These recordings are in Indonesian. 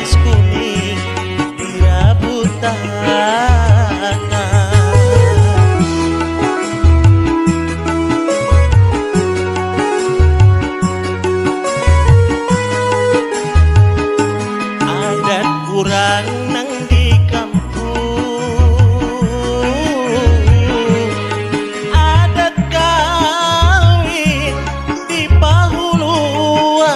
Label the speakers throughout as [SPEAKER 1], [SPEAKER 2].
[SPEAKER 1] kapas kuning dirabutan. Adat kurang nang di kampung, adat kawin di pahuluan,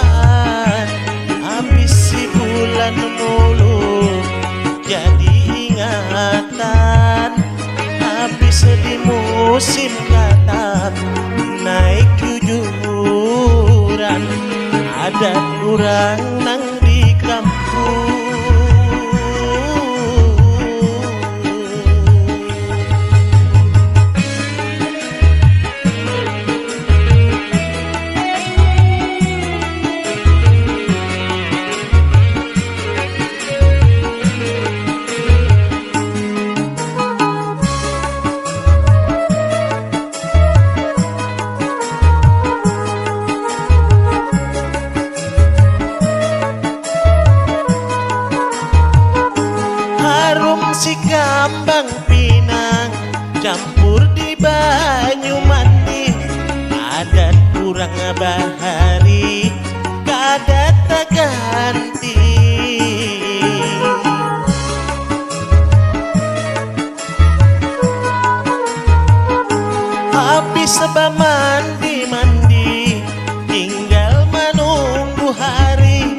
[SPEAKER 1] habis si bulan mulu jadi ingatan, habis di musim katam naik jujuran. Adat kurang nang di kampung. Si kambang pinang campur di banyu mandi, adat kurang bahari kadat tak ganti. Habis sebab mandi tinggal menunggu hari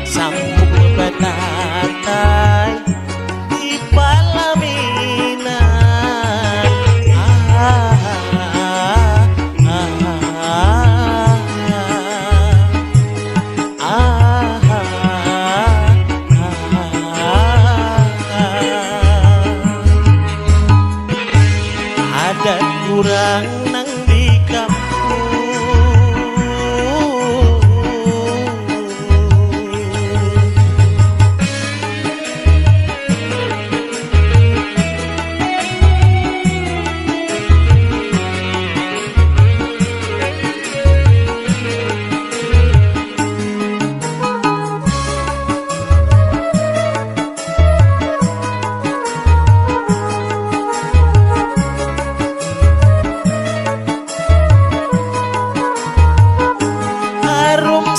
[SPEAKER 1] sambung batatai adat kurang nang di kampung.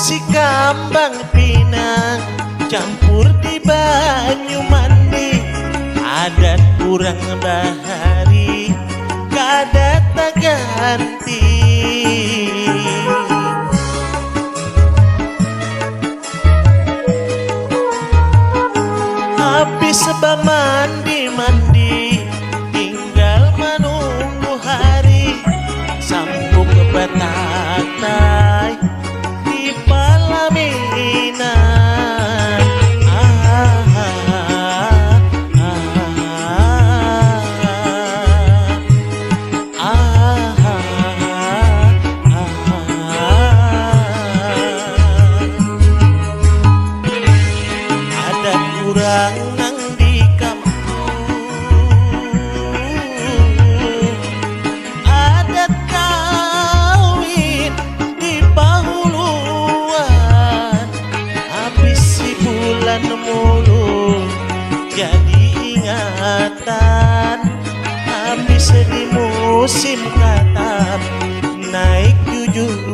[SPEAKER 1] Si kambang pinang campur di banyu mandi, adat kurang bahari kadat tak ganti. Habis sebab mandi tinggal menunggu hari sambung ke batatai pelaminan. Adat kurang nang di kampung, adat kawin di pahuluan, habis si bulan mulu jadi ingatan, habis di musim katam naik jujur.